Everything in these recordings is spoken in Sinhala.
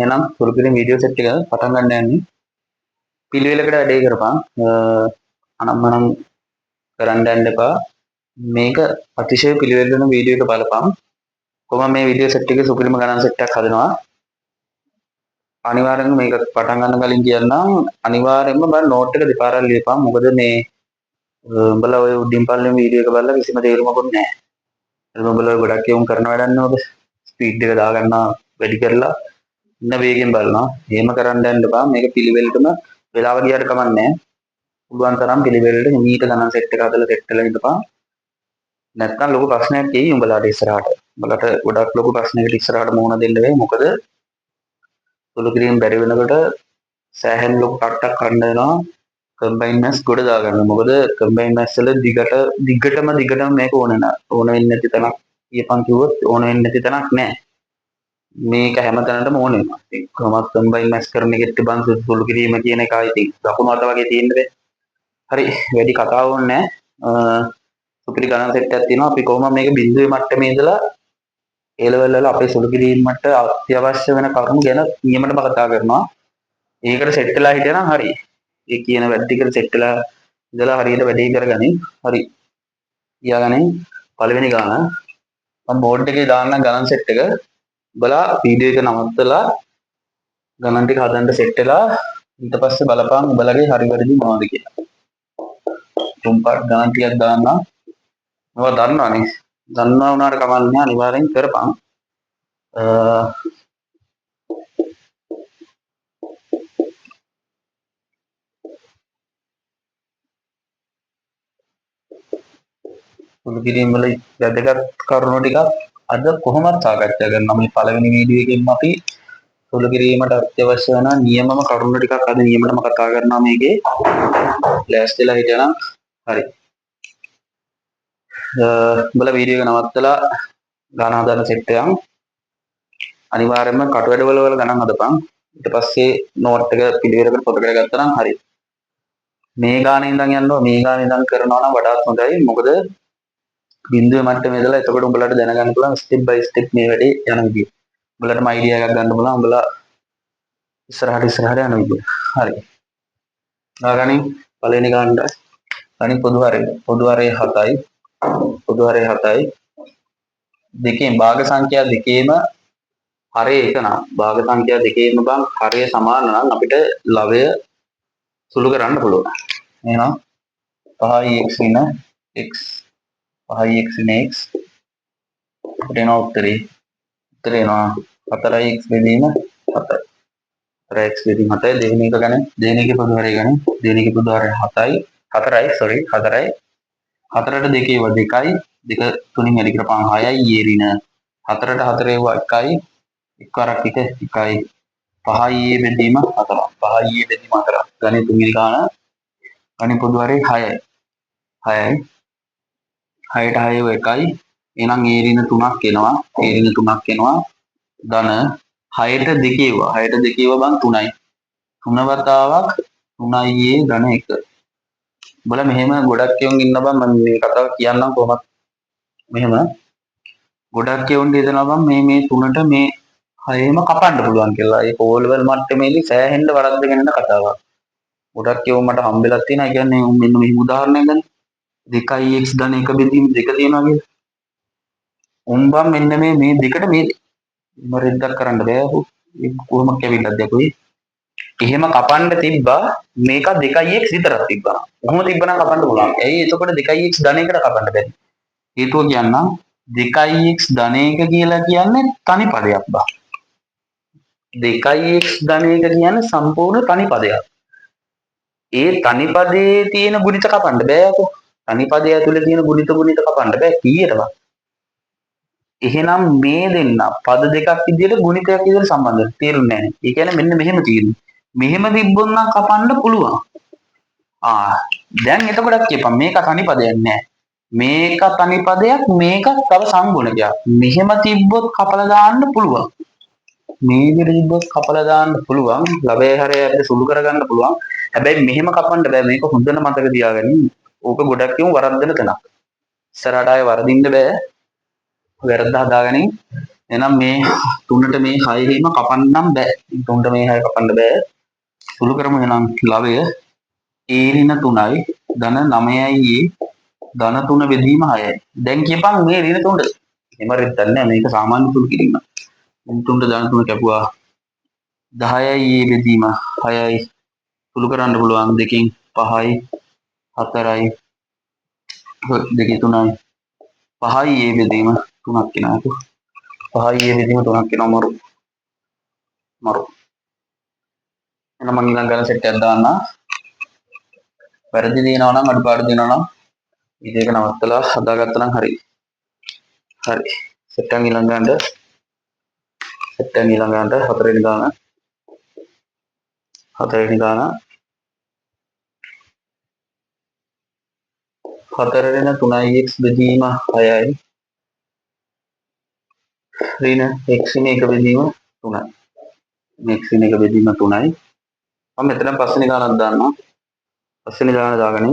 එහෙනම් සුළු කිරීම වීඩියෝ සෙට් එක පටන් ගන්න යන්නේ. පිළිවෙලකට වැඩේ කරපන්. අනම්මනම් කරන්න යන්න එපා. මේක අතිශය පිළිවෙල වෙන වීඩියෝ එක බලපන්. කොහොම මේ වීඩියෝ සෙට් එකේ සුපිරිම ගණන් සෙට් එකක් හදනවා. අනිවාර්යෙන්ම මේක පටන් ගන්න කලින් කියන්නම් අනිවාර්යෙන්ම බල නෝට් එක දෙපාරක් ලියපන්. මොකද මේ උඹලා ඔය උඩින් පල්ලෙන් වීඩියෝ එක බලලා කිසිම තේරුමක් නැහැ. එතන උඹලා ගොඩක් යොමු කරන වැඩක් නෝද? ස්පීඩ් එක දාගන්න වැඩි කරලා ඉන්න වේගෙන් බලනවා. එහෙම කරන්න යන්න එපා. මේක පිළිවෙලටම වෙලාව ගියාට කමක් නැහැ. පුළුවන් තරම් පිළිවෙලට හිමීට ගණන් සෙට් එක හදලා සෙට් කරලා ඉඳපන්. නැත්නම් ලොකු ප්‍රශ්නයක් එයි උඹලාට ඉස්සරහට. උඹලාට ගොඩක් ලොකු ප්‍රශ්නයකට ඉස්සරහට මුහුණ දෙන්න වෙයි. මොකද සුළු කිරීම බැරි වෙනකොට සෑහෙන ලොකු කට්ටක් කන්න වෙනවා. කම්බයින් මැස් ගොඩ දාගන්න. මොකද කම්බයින් මැස් වල දිගටම මේක ඕන වෙන්නේ නැති තැනක් කියපන් කිව්වොත් ඕන වෙන්නේ නැති තැනක් නැහැ. මේක හැමතැනටම ඕන වෙනවා. ඒ කොහොමත් කම්බයින් මැස් කරන එකෙත් තිබන් සුළු කිරීම කියන එකයි ඉතින් දකුණු අත වගේ තියෙන්නේ. හරි වැඩි කතාව ඕනේ නැහැ. සුපිරි ගණන් සෙට් එකක් තියෙනවා. අපි කොහොම මේක බිඳුවේ මට්ටමේ ඉඳලා ඒ ලෙවල් වල අපේ සුළු කිරීමට අත්‍යවශ්‍ය වෙන කරුණු ගැන නියමටම කතා කරනවා. ඒකට සෙට් වෙලා හිටියනම් හරි. ඒ කියන වැඩ ටිකට සෙට් වෙලා ඉඳලා හරියට වැඩේ කරගනින්. හරි. තියාගනින් පළවෙනි ගාන මම බෝඩ් එකේ දාන්න ගණන් සෙට් එක බලලා වීඩියෝ එක නවත්තලා ගණන් ටික හදන්න සෙට් වෙලා ඊට පස්සේ බලපන් උඹලගේ හරි වැරදි මොනවද කියලා. තුන්පාට ගණන් ටිකක් දාන්න. ඔයා දන්නවනේ. දන්නවා වුණාට කමක් නැහැ අනිවාර්යෙන් කරපන්. සුළු කිරීම වල වැදගත් කරුණු ටිකක් අද කොහොමද සාකච්ඡා කරනවා. මේ පළවෙනි වීඩියෝ එකෙන් අපි සුළු කිරීමට අත්‍යවශ්‍ය වෙන නියමම කරුණු ටිකක් අද නියමටම කතා කරනවා මේකේ. ලෑස්තිලා හිටියනම් හරි. උඹලා වීඩියෝ එක නවත්තලා ගාන හදන්න සෙට් එකක්. අනිවාර්යයෙන්ම කටවැඩවල වල ගණන් හදපන්. ඊට පස්සේ නෝට් එක පිළිවෙලකට පොත කරලා ගත්තා නම් හරි. මේ ගානේ ඉඳන් යනවා මේ ගානේ ඉඳන් කරනවා නම් වඩාත් හොඳයි. මොකද බිඳුවේ මට්ටමේ ඉඳලා එතකොට උඹලාට දැනගන්න පුළුවන් ස්ටෙප් බයි ස්ටෙප් මේ වැඩේ යන විදිය. උඹලාටම අයිඩියා එකක් ගන්න පුළුවන්. උඹලා ඉස්සරහට යන විදිය. හරි. ගාගනින් පළවෙනි ගානට ගණි පොදු හරය. පොදු හරය 7යි. පොදු හරය 7යි. දෙකෙන් භාග සංඛ්‍යා දෙකේම හරය එක නම් භාග සංඛ්‍යා දෙකේම බං හරය සමාන නම් අපිට ලවය සුළු කරන්න පුළුවන්. එහෙනම් 5යි x ඉන x 5යි x ඉන x අපිට එනවා උත්තරේ. උත්තරේ එනවා 4යි x බෙදීම 7යි. 4යි x බෙදීම 7යි දෙවෙනි එක ගන්න. දෙවෙනි එකේ පොදු හරය ගන්න. දෙවෙනි එකේ පොදු හරය 4යි. 4යි. 4ට දෙකේ ව 2යි. 2 තුنين වැඩි කරපන් 6යි. ඊයේ රින 4ට 4 ඒවා 1යි. 1 වරක් 1 1යි. 5යි ඊයේ බෙදීම 4. 5යි ඊයේ බෙදීම 4. ගණේ තුන්වෙනි ගාන. ගණේ පොදු හරය 6යි. 6යි. 6ට 6 ඒවා 1යි. එහෙනම් ඊයේ රින 3ක් එනවා. ඊයේ රින 3ක් එනවා. ධන 6ට දෙකේ ඒවා 6ට දෙකේ ඒවා බං 3යි. 3 වතාවක් 3යි ධන 1. උඹලා මෙහෙම ගොඩක් කියවුන් ඉන්න බං මම මේ කතාව කියන්නම් කොහොමද මෙහෙම ගොඩක් කියවුන් හිතනවා බං මේ 3ට මේ 6ෙම කපන්න පුළුවන් කියලා. ඒක ඕ ලෙවල් මට්ටමේදී සෑහෙන්න වරද්දගෙන යන කතාවක්. ගොඩක් කියවුන් මට හම්බෙලා තියෙනවා. ඒ කියන්නේ මෙන්න මෙහෙම උදාහරණයක් ගන්න. 2x ධන 1 බෙදීම 2 තියෙනවා කියලා. උඹම් මෙන්න මේ දෙකට මේ මරෙද්දක් කරන්න බෑ. ඒක කොහොම කැවිල්ලක්ද යකෝ. එහෙම කපන්න තිබ්බා මේක 2x විතරක් තිබ්බා. කොහොම තිබ්බනම් කපන්න පුළුවන්. ඇයි එතකොට 2x ධනයකට කපන්න බැරි? හේතුව කියන්නම් 2x ධනයක කියලා කියන්නේ තනි පදයක් බා. 2x ධනයක කියන්නේ සම්පූර්ණ තනි පදයක්. ඒ තනි පදයේ තියෙන ගුණිත කපන්න බෑ යකෝ. තනි පදය ඇතුලේ තියෙන ගුණිත කපන්න බෑ කීයටවත්. එහෙනම් මේ දෙන්න පද දෙකක් විදියට ගුණිතයක් විදියට සම්බන්ධ තේරුන්නේ නැහැ. ඒ කියන්නේ මෙන්න මෙහෙම තියෙන්නේ. මෙහෙම තිබ්බොත් නම් කපන්න පුළුවන්. දැන් එතකොට කියපන් මේක තනි පදයක් නෑ. මේක තනි පදයක් මේක තව සංගුණකයක්. මෙහෙම තිබ්බොත් කපලා දාන්න පුළුවන්. මේ විදිහට තිබ්බොත් කපලා දාන්න පුළුවන්. ලබේ හරය අපිට සුළු කරගන්න පුළුවන්. හැබැයි මෙහෙම කපන්න බෑ. මේක හොඳට මතක තියාගන්න. ඕක ගොඩක් වරද්දන තැනක්. ඉස්සරහට ආයේ වරදින්න බෑ. වැරද්ද හදාගනින්. එහෙනම් මේ 3ට මේ 6 කපන්නම් බෑ. 3ට මේ 6 කපන්න බෑ. සුළු කරමු එහෙනම් ලවය a ඍණ 3යි ධන 9යි ධන 3 බෙදීම 6යි. දැන් කියපන් මේ ඍණ 3ට. එහෙම රෙද්දක් නෑ මේක සාමාන්‍ය සුළු කිරීම. 3ට ධන 3 කැපුවා 10යි a බෙදීම 6යි. සුළු කරන්න පුළුවන් දෙකෙන් 5යි 4යි දෙකේ 3යි 5යි a බෙදීම 3ක් වෙනවා. 5යි a බෙදීම 3ක් වෙනවා මරු. එහෙනම් මම ඊළඟ ගණන සෙට් එකක් දාන්න. වැරදි දිනනවා නම් අඩුපාඩු දිනනවා නම් මේක නවත්තලා හදාගත්තා නම් හරි. හරි. සෙට් එක ඊළඟ ගන්නට හතරවෙනි ගාන 4 ඍණ 3යි x බෙදීම 6යි ඍණ x ඍණ 1 බෙදීම 3යි. x ඍණ 1 බෙදීම 3යි. මම මෙතන පස්වෙනි ගානක් දාන්නවා. පස්වෙනි ගාන දාගෙන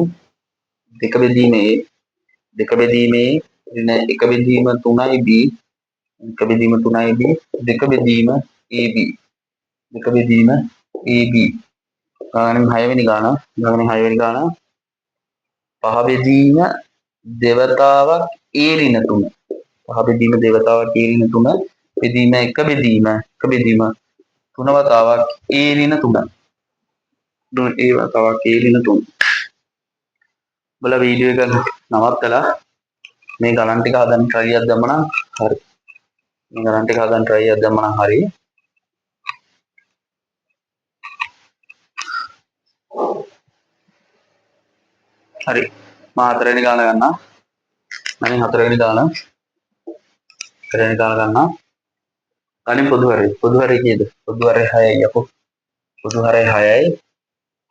2 බෙදීමේ ඍණ 1 බෙදීම 3යි b 1 බෙදීම 3යි b 2 බෙදීම ab 2 බෙදීම ab ගානෙන් 6වෙනි ගාන 5 බෙදීම දෙවතාවක් a ඍණ 3 5 බෙදීම දෙවතාවක් a ඍණ 3 බෙදීම 1 බෙදීම 3 වතාවක් a ඍණ 3 ඒ වතාවක් a ඍණ 3 බලලා වීඩියෝ එක නවත්තලා මේ ගණන් ටික හදන්න try එකක් දැම්මනම් හරි. මේ ගණන් ටික හදන්න try එකක් දැම්මනම් හරි. හරි. මම හතරවෙනි ගාන ගන්නවා. මම හතරවෙනි ගාන ගන්නවා. ගණන් පොදු හරය කීයද? පොදු හරය 6යි යකෝ. පොදු හරය 6යි.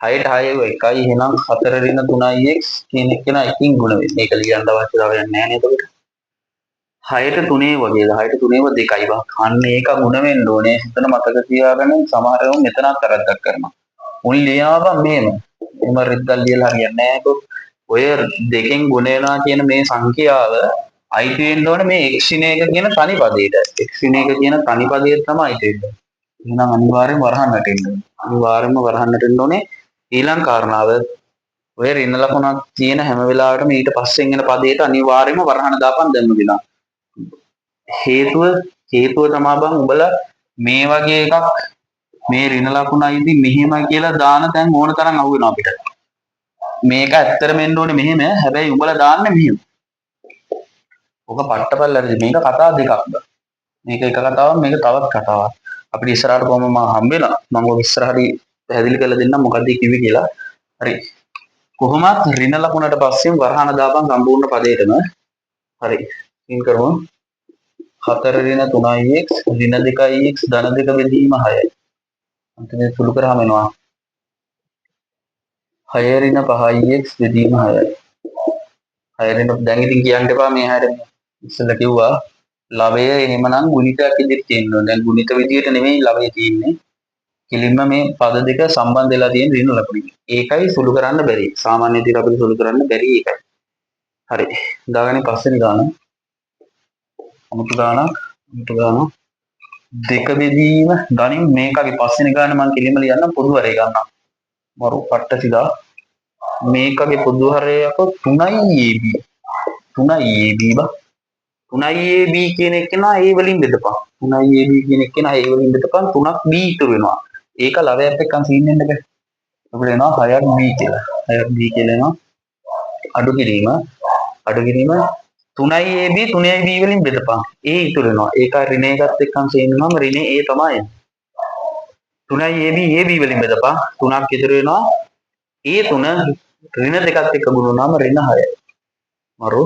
6ට 6 එකයි එහෙනම් 4 ඍණ 3යි x කියන එක නා එකකින් ගුණ වෙන්නේ. මේක ලියන්න අවශ්‍යතාවයක් නැහැ නේද එතකොට? 6ට 3 වගේද 6ට 3 2යි බං. අන්න ඒක ගුණ වෙන්න ඕනේ. හිතන මතක තියාගන්න සමහරව මෙතනත් කරද්දක් කරනවා. උන් ලියාවා මෙහෙම. එම රෙද්දක් ලියලා හරියන්නේ නැහැ කො. ඔය දෙකෙන් ගුණ වෙනවා කියන මේ සංඛ්‍යාව අයිති වෙන්න ඕනේ මේ x ඍණ 1 කියන තනි පදයට. x ඍණ 1 කියන තනි පදයට තමයි අයිති වෙන්නේ. එහෙනම් අනිවාර්යෙන්ම වරහන්නට එන්න ඕනේ. ඊළඟ කාරණාව ඔය ඍණ ලකුණක් තියෙන හැම වෙලාවෙම ඊට පස්සෙන් එන පදයට අනිවාර්යයෙන්ම වරහන දාපන් දැම්ම විලා. හේතුව තමයි බං උඹලා මේ වගේ එකක් මේ ඍණ ලකුණයිදී මෙහෙම කියලා දාන තැන් ඕන තරම් අහු වෙනවා අපිට. මේක ඇත්තටම එන්න ඕනේ මෙහෙම. හැබැයි උඹලා දාන්නේ මෙහෙම. ඔක පට්ටපල්ලරද මේක කතා දෙකක් බං. මේක එක කතාවක් මේක තවත් කතාවක්. අපිට ඉස්සරහට කොහොම මම හම්බ වෙනවා. මම ඔය ඉස්සරහදී පැහැදිලි කරලා දෙන්නම් මොකද්ද කිව්වේ කියලා. හරි. කොහොමත් ඍණ ලකුණට පස්සේ වරහන දාපන් සම්පූර්ණ පදයටම. හරි. ඉන් කරමු. 4 ඍණ 3යි x ඍණ 2යි x ධන 2 බෙදීම 6යි. අන්තිමේ සුළු කරාම එනවා 6 ඍණ 5යි x බෙදීම 6යි. 6 ඍණ දැන් ඉතින් කියන්න එපා මේ හැරෙන්න. ඉස්සෙල්ලා කිව්වා ලවය එහෙමනම් ගුණිතයක් විදිහට තියෙන්න ඕනේ. දැන් ගුණිත විදිහට නෙමෙයි ලවය තියෙන්නේ. කෙලින්ම මේ පද දෙක සම්බන්ධ වෙලා තියෙන ඍණ ලකුණින්. ඒකයි සුළු කරන්න බැරි. සාමාන්‍ය විදිහට අපිට සුළු කරන්න බැරි ඒකයි. හරි. දාගන්නේ පස්වෙනි ගාන. අමුතු ගානක්. 2 බෙදීම ගණින් මේකගේ පස්වෙනි ගාන මම කෙලින්ම ලියන්නම් පොදු හරය ගන්නවා. මරු පට්ට සිදා මේකගේ පොදු හරය යක 3යි ab. 3යි ab බා. 3යි ab කියන එක නා a වලින් බෙදපන්. 3යි ab කියන එක නා a වලින් බෙදපන් 3ක් b ඉතුරු වෙනවා. ඒක ලවයත් එක්කන් සීන් වෙන්න බෑ. අපිට එනවා 6ක් b කියලා. 6ක් b කියලා එනවා. අඩු කිරීම 3යි ab 3යි b වලින් බෙදපන්. a ඉතුරු වෙනවා. ඒක ඍණ එකත් එක්කන් සීන් වෙනවාම ඍණ a තමයි. 3යි ab වලින් බෙදපන්. 3ක් ඉතුරු වෙනවා. a 3 ඍණ දෙකත් එක්ක ගුණ වුණාම ඍණ 6යි. මරු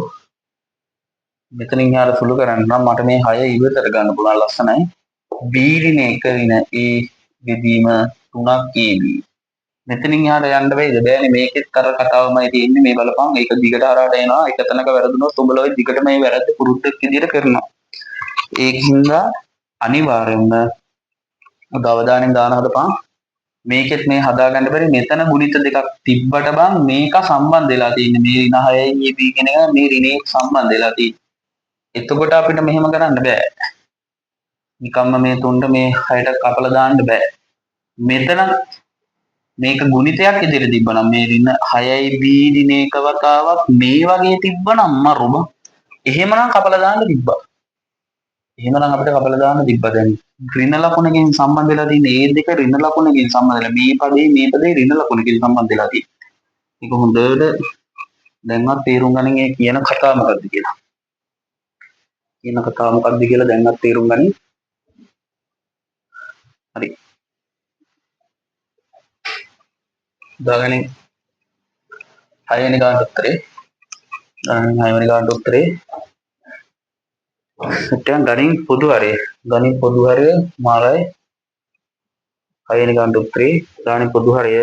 මෙතනින් යාර සුළු කරන්න නම් මට මේ 6 ඉවතට ගන්න පුළුවන් ලස්සනයි. b ඍණ 1 ඍණ a බෙදීම 3ක් ab. මෙතනින් යාර යන්න බැයිද? බෑනේ මේකෙත් කර කතාවමයි තියෙන්නේ මේ බලපන්. ඒක දිගට හරහට එනවා. එක තැනක වැරදුනොත් උඹලා ඔය දිගට මේ වැරද්ද පුරුද්දක් විදියට කරනවා. ඒකින්ද අනිවාර්යෙන්ම අවධානයෙන් දාන හදපන්. මේකෙත් මේ හදාගන්න බැරි මෙතන ගුණිත දෙකක් තිබ්බට බං මේක සම්බන්ධ වෙලා තියෙන්නේ මේ ඍණ 6යි ab කියන එක මේ ඍණේ සම්බන්ධ වෙලා තියෙන්නේ. එතකොට අපිට මෙහෙම කරන්න බෑ. නිකම්ම මේ 3ට මේ 6ට කපලා දාන්න බෑ. මෙතන මේක ගුණිතයක් ඉදිරියට තිබ්බනම් මේ ඍණ 6යි b දින එක වතාවක් මේ වගේ තිබ්බනම් මරුම එහෙමනම් කපලා දාන්න තිබ්බා. එහෙමනම් අපිට කපලා දාන්න තිබ්බා. දැන් ඍණ ලකුණකින් සම්බන්ධ වෙලා තියෙන මේ දෙක ඍණ ලකුණකින් සම්බන්ධ වෙලා මේ පදේ ඍණ ලකුණකින් සම්බන්ධ වෙලා තියෙනවා. ඒක හොඳට දැන්වත් තේරුම් ගනින් ඒ කියන කතාව මොකද්ද කියලා. කියන කතාව මොකද්ද කියලා දැන්වත් තේරුම් ගනින්. හරි. දාගනින් 6 වෙනි ගානට උත්තරේ. 6 වෙනි ගානට උත්තරේ. දැන් ගණින් පොදු හරය. ගණින් පොදු හරය මාරයි 6 වෙනි ගානට උත්තරේ. ගණින් පොදු හරය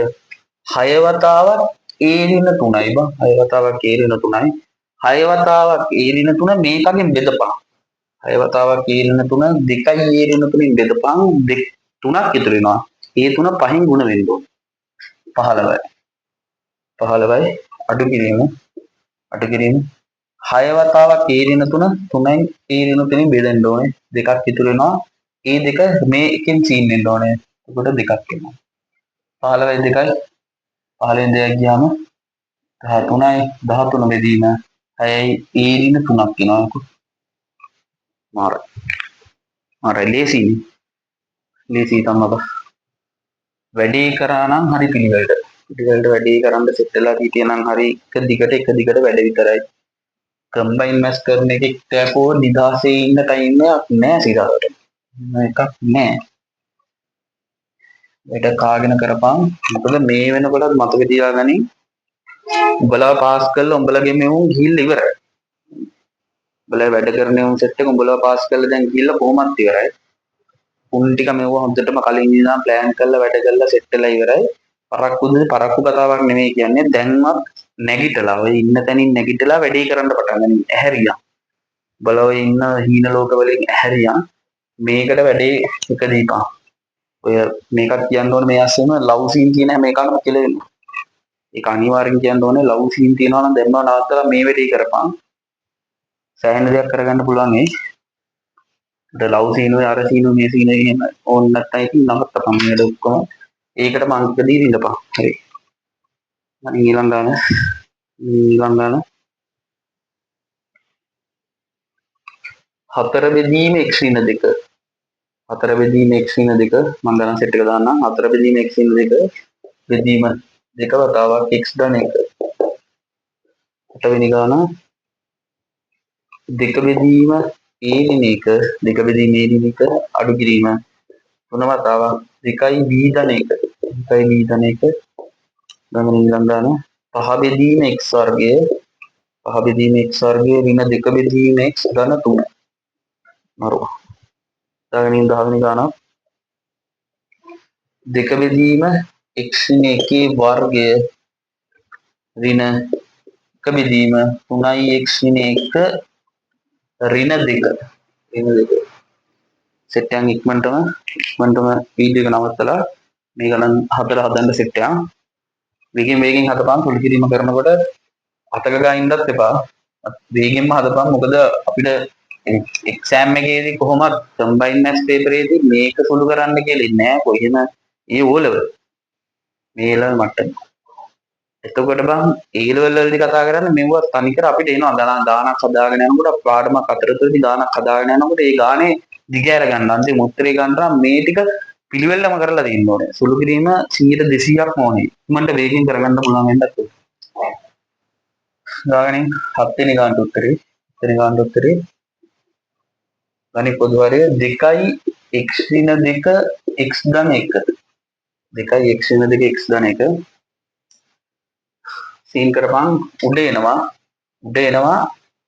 6 වතාවක් a ඍණ 3යි බං. 6 වතාවක් a ඍණ 3යි. 6 වතාවක් a ඍණ 3 මේකගෙන් බෙදපන්. 6 වතාවක් a ඍණ 3 2යි a ඍණ 3න් බෙදපන් 3ක් ඉතුරු වෙනවා. ඒ 3 5න් ගුණ වෙන්න ඕනේ. 15යි. 15යි අඩු කිරීම 6 වතාවක් a ඍණ 3 3යි a ඍණ 3න් බෙදෙන්න ඕනේ. දෙකක් ඉතුරු වෙනවා. ඒ දෙක මේ එකෙන් සීන් වෙන්න ඕනේ. එතකොට දෙකක් එනවා. 15යි 2යි 15න් 2ක් ගියාම 13යි 13 බෙදීම 6යි a ඍණ 3ක් එනවා. මාරයි ලේසි තමයි. වැඩේ කරා නම් හරි පිළිවෙලට වැඩේ කරන්න සෙට් වෙලා හිටියනම් හරි එක දිගට වැඩ විතරයි. කම්බයින් මැස් කරන එකේ තෑකෝ නිදාසේ ඉන්න ටයිම් එකක් නෑ සිරාවට. එකක් නෑ. වැඩ කාගෙන කරපන්. මොකද මේ වෙනකොටත් මතක තියාගනින්. උඹලා පාස් කරලා උඹලගේ මෙවුන් ගිහිල්ලා ඉවරයි. උඹලා වැඩ කරන උන් සෙට් එක උඹලා පාස් කරලා දැන් ගිහිල්ලා කොහොමත් ඉවරයි. උන් ටික මෙව හොඳටම කලින් ඉඳන් ප්ලෑන් කරලා වැඩ කරලා සෙට් වෙලා ඉවරයි. පරක්කු කතාවක් නෙමෙයි කියන්නේ. දැන්වත් නැගිටලා ඔය ඉන්න තැනින් නැගිටලා වැඩේ කරන්න පටන් ගන්න. ඇහැරියා. උඹලා ඔය ඉන්න හීන ලෝක වලින් ඇහැරියා. මේකට වැඩේ එක දීපන්. ඔය මේකත් කියන්න ඕනේ මේ ඇස්සෙම ලව් සීන් කියන හැම එකක්ම කියලා වෙනවා. ඒක අනිවාර්යෙන් කියන්න ඕනේ ලව් සීන් තියනවා නම් දැම්මම නවත්තලා මේ වැඩේ කරපන්. සෑහෙන දෙයක් කරගන්න පුළුවන් ඒ. ලව් සීන් ඔය අර සීන් මේ සීන් එහෙම ඕන නැත්නම් ඉතින් නවත්තපන් මේක ඔක්කොම. ඒකටම අංක දීලා ඉඳපන්. හරි. මම ඊළඟ ගාන 4 බෙදීම x ඍණ 2. 4 බෙදීම x ඍණ 2 මම ගණන් සෙට් එක දාන්නම්. 4 බෙදීම x ඍණ 2 බෙදීම 2 වතාවක් x ධන 1. 8 වෙනි ගාන 2 බෙදීම a ඍණ 1 2 බෙදීම a ඍණ 1 අඩු කිරීම 3 වතාවක් 2යි b ධන 1. 2යි b ධන 1 ගණන් ඊළඟ ගාන 5 බෙදීම x වර්ගය 5 බෙදීම x වර්ගය ඍණ 2 බෙදීම x ධන 3. මරුවා. ඊළඟ 10 වෙනි ගාන 2 බෙදීම x ඍණ 1 වර්ගය ඍණ 1 බෙදීම 3යි x ඍණ 1 ඍණ 2. සෙට් එකෙන් ඉක්මනටම වීඩියෝ එක නවත්තලා මේ ගණන් හතර හදන්න සෙට් එකක්. වේගෙන් හදපන්. සුළු කිරීම කරනකොට අතක ගානින්නත් එපා. වේගෙන්ම හදපන්. මොකද අපිට එක්සෑම් එකේදී කොහොමත් කම්බයින් මැත්ස් පේපරේදී මේක සුළු කරන්න කියලා ඉන්නේ නැහැ. කොහෙම ඒ O level මේ level මට්ටම. එතකොට බං A level වලදී කතා කරන්නේ මෙවුව තනිකර අපිට එනවා. දානක් හදාගෙන යනකොට පාඩමක් අතරතුරදී දානක් හදාගෙන යනකොට ඒ ගානේ දිගෑර ගන්න. අන්තිම උත්තරේ ගන්න මේ ටික පිළිවෙලම කරලා තියෙන්න ඕනේ. සුළු කිරීම 100 200ක්ම ඕනේ. මන්ට වේගෙන් කරගන්න පුළුවන් වෙන්නත්. දාගනින් 7 වෙනි ගානට උත්තරේ. 7 වෙනි ගානට උත්තරේ ගණිත පොදු හරය 2යි x ඍණ 2 x ධන 1. 2යි x ඍණ 2 x ධන 1. සීන් කරපන් උඩ එනවා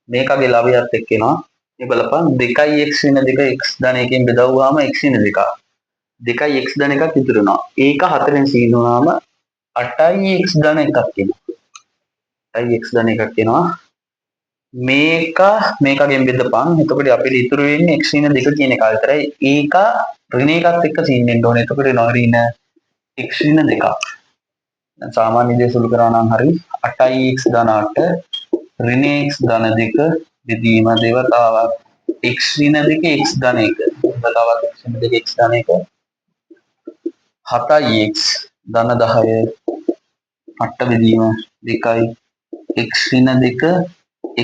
මේකගේ ලවයත් එක්ක එනවා. මේ බලපන් 2යි x ඍණ 2 x ධන 1කින් බෙදවුවාම x ඍණ 2. 2යි x ධන 1ක් ඉතුරු වෙනවා. ඒක 4ෙන් සීන් වුණාම 8යි x ධන 1ක් එනවා. 8යි x ධන 1ක් එනවා. මේකගෙන් බෙදපන්. එතකොට අපිට ඉතුරු වෙන්නේ x ඍණ 2 කියන එක විතරයි. ඒක ඍණ එකත් එක්ක සීන් වෙන්න ඕනේ. එතකොට එනවා ඍණ x ඍණ 2ක්. දැන් සාමාන්‍ය දේ සුළු කරා නම් හරි 8යි x ධන 8 ඍණ x ධන 2 බෙදීම දෙවතාවක් x ඍණ 2 x ධන 1. වතාවක් x වෙන දෙක x ධන එක 7යි x ධන 10 පට්ට බෙදීම 2යි x ඍණ 2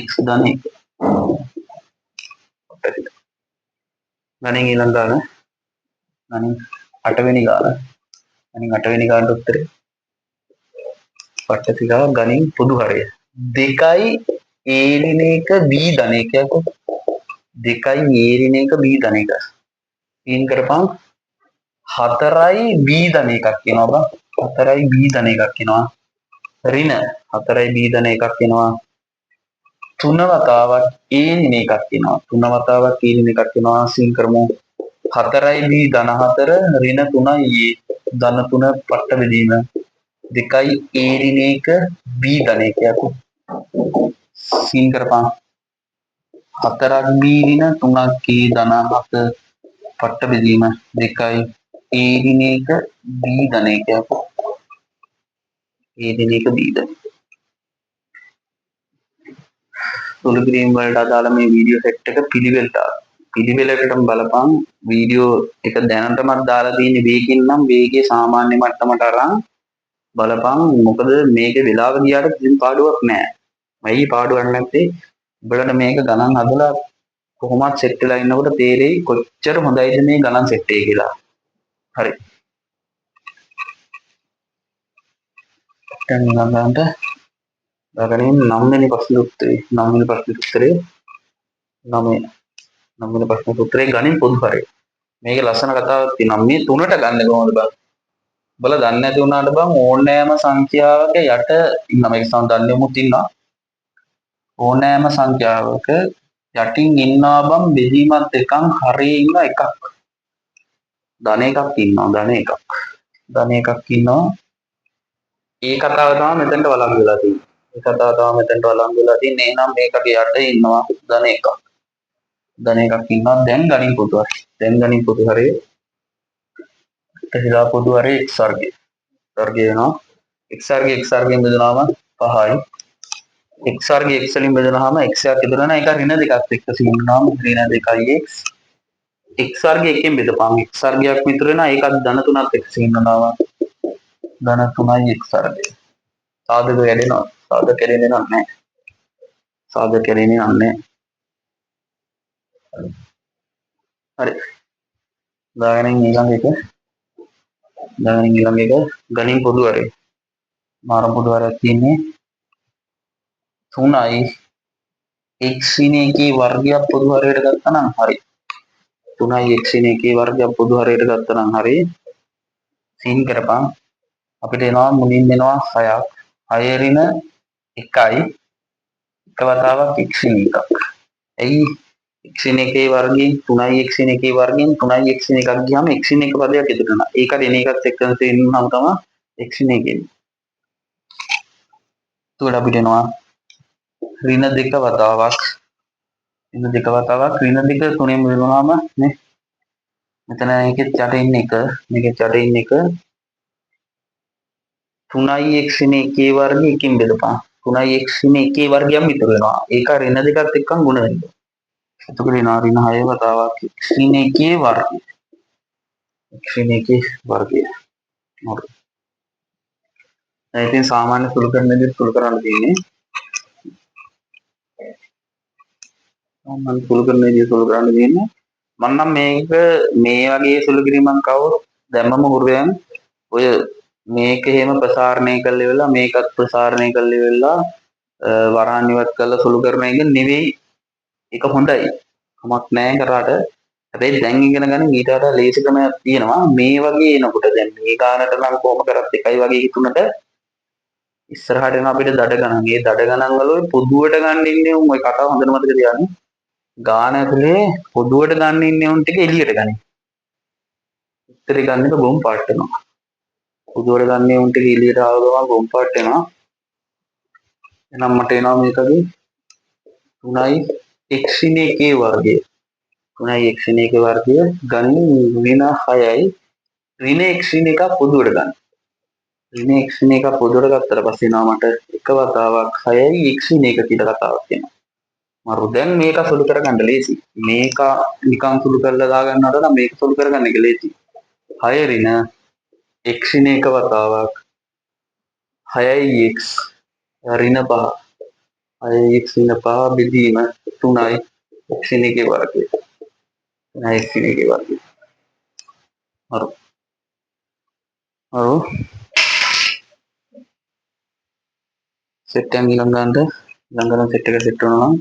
x ධන 1 ගණන් ඊළඟ ගාන ගණන් 8 වෙනි ගාන ගණන් 8 වෙනි ගානට උත්තරේ පට්ට තිගා ගණන් පොදු හරය 2යි a ඍණ 1 b ධන 1 යකෝ 2යි a ඍණ 1 b ධන 1 සීන් කරපන් 4යි b ධන එකක් කියනවා බං 4යි b ධන එකක් කියනවා ඍණ 4යි b ධන එකක් කියනවා 3 වතාවක් a ඍණ එකක් කියනවා 3 වතාවක් a ඍණ එකක් කියනවා සීන් කරමු 4යි b ධන 4 ඍණ 3යි a ධන 3 පට්ට බෙදීම 2යි a ඍණ 1 b ධන 1 යකෝ සීන් කරපන් 4ක් b ඍණ 3ක් a ධන 7 පට්ට බෙදීම 2යි a ඍණ 1 b ධන 1 යකෝ a ඍණ 1 b ධන සුළු කිරීම වලට අදාළ මේ වීඩියෝ සෙට් එක පිළිවෙලටම බලපන් වීඩියෝ එක දැනටමත් දාලා තියෙන්නේ වේගින් නම් වේගයේ සාමාන්‍ය මට්ටමට අරන් බලපන් මොකද මේක වෙලාව ගියාට කිසිම පාඩුවක් නැහැ. මයි පාඩුවක් නැත්තේ උඹලට මේක ගණන් හදලා කොහොමත් සෙට් වෙලා ඉන්නකොට තේරෙයි කොච්චර හොඳයිද මේ ගණන් සෙට් එක කියලා. හරි. දැන් ඊළඟට ගණන් 9 වෙනි ප්‍රශ්න උත්තරේ 9 වෙනි ප්‍රශ්නෙට උත්තරේ 9 වෙනි ප්‍රශ්නෙට උත්තරේ ගණන් පොදු හරය. මේකේ ලස්සන කතාවක් තියෙනවා. මේ තුනට ගන්න කොහොමද බං? උඹලා දන්නේ නැති වුණාට බං ඕනෑම සංඛ්‍යාවක යට ඉන්න මේක සම්දන්නේමුත් ඉන්නවා. ඕනෑම සංඛ්‍යාවක යටින් ඉන්නවා බං බෙදීමත් එකක් හරියේ ඉන්න එකක්. ධන එකක් ඉන්නවා ධන එකක් ඉන්නවා. ඒ කතාව තමයි මෙතනට වළංගු වෙලා තියෙන්නේ. එහෙනම් මේකට යට ඉන්නවා ධන එකක්. ධන එකක් ඉන්නවා. දැන් ගණන් පොදු හරය. එතනලා පොදු හරය x වර්ගය. වෙනවා. x වර්ගයෙන් බෙදුනහම 5යි. x වර්ගය x වලින් බෙදුනහම x එකක් ඉතුරු වෙනවා. ඒක ඍණ දෙකක් එක්ක සින්නාම ඍණ 2යි x වර්ගය එකෙන් බෙදපන් x වර්ගයක් ඉතුරු වෙනවා. ඒකත් ධන 3ක් එක්ක සින්නාම ධන 3යි x වර්ගය. සාධක වැඩෙනවා. සාධක කරන්නේ නැහැ. හරි. දාගෙන ඊළඟ එක ගණන් පොදු හරය. මාර පොදු හරයක් තියෙන්නේ 3යි x ඍණ 1 වර්ගයක් පොදු හරයට ගත්තා නම් හරි. 3යි x ඍණ 1 වර්ගයක් පොදු හරයට ගත්තා නම් හරි. සීන් කරපන් අපිට එනවා මුලින් එනවා 6ක් 6 ඍණ 1යි එක වතාවක් x ඍණ 1ක්. එයි x ඍණ 1 වර්ගයෙන් 3යි x ඍණ 1 වර්ගයෙන් 3යි x ඍණ 1ක් ගියාම x ඍණ 1 පදයක් ඉතුරු වෙනවා. ඒක ඍණ එකත් එක්කම තේරුනහම තමයි x ඍණ 1 එන්නේ. එතකොට අපිට එනවා ඍණ 2 වතාවක් ඍණ 2 3ෙන් බෙදුනහම නේ මෙතන එකෙත් යට ඉන්න එක මේකෙත් යට ඉන්න එක 3යි x ඍණ 1 වර්ගය එකකින් බෙදපන් 3යි x ඍණ 1 වර්ගයක්ම ඉතුරු වෙනවා. ඒක ඍණ 2ත් එක්කම ගුණ වෙනවා. එතකොට එනවා ඍණ 6 වතාවක් x ඍණ 1 වර්ගය. හරි. දැන් ඉතින් සාමාන්‍ය සුළු කරන විදිහට සුළු කරන්න තියෙන්නේ. මම නම් මේක මේ වගේ සුළු කිරීමක් කවුරු දැම්මම හුරුවෙන් ඔය මේක එහෙම ප්‍රසාරණය කරලා ඉවරලා මේකත් ප්‍රසාරණය කරලා ඉවරලා වරහන් ඉවත් කරලා සුළු කරන එක නෙවෙයි. ඒක හොඳයි. කමක් නැහැ කරාට. හැබැයි දැන් ඉගෙන ගන්න ඊට වඩා ලේසි ක්‍රමයක් තියෙනවා. මේ වගේ එනකොට දැන් මේ ගානට නම් කොහොම කරත් එකයි වගේ හිතුනට ඉස්සරහට එන අපිට දඩ ගණන්. ඒ දඩ ගණන් වල පොදුවට ගන්න ඉන්නේ උන් ඔය කතාව හොඳට මතක තියාගන්න. ගාන ඇතුලේ පොදුවට ගන්න ඉන්නේ උන් ටික එළියට ගන්න. උත්තරේ ගන්න එක බොම් පාට් වෙනවා. පොදුවට ගන්න උන් ටික එළියට ආව ගමන් බොම් පාට් වෙනවා. එහෙනම් මට එනවා මේකගේ 3යි x ඍණ 1 වර්ගය. 3යි x ඍණ 1 වර්ගය ගන්න ඍණ 6යි ඍණ x ඍණ 1 පොදුවට ගන්න. ඍණ x ඍණ 1 පොදුවට ගත්තට පස්සේ එනවා මට එක වතාවක් 6යි x ඍණ 1 කියලා කතාවක් එනවා. මරු දැන් මේක සුළු කරගන්න ලේසි. මේක නිකන් සුළු කරලා දාගන්නවට නම් මේක සුළු කරගන්න එක ලේසි. 6 ඍණ x ඍණ එක වතාවක් 6x ඍණ 5 6x ඍණ 5 බෙදීම 3යි x ඍණ එකේ වර්ගය. 3යි x ඍණ එකේ වර්ගය. මරු මරු සෙට් එකෙන් ඊළඟට සෙට් එක සෙට් වෙනවා නම්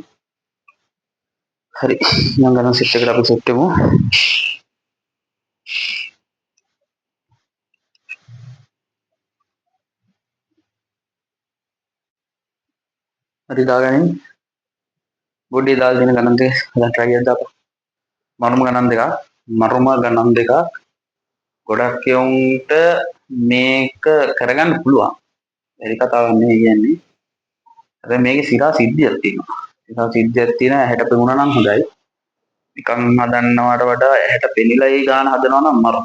හරි ඊළඟට සෙට් එකට අපි සෙට් වෙමු. හරි දාගනින් බොඩි දාලා දෙන ගණන් දෙක දැන් try එකක් දාපන්. මරුම ගණන් දෙක ගොඩක් යොන්ට මේක කරගන්න පුළුවන්. ඒ කතාවක් නෙවෙයි කියන්නේ. හැබැයි මේකේ සිරා සිද්ධියක් තියෙනවා. සිරා සිද්ධියක් තියෙන ඇහැට පෙනුණා නම් හොඳයි. නිකන් හදන්නවට වඩා ඇහැට පෙනිලා ඒ ගාන හදනවා නම් මරු.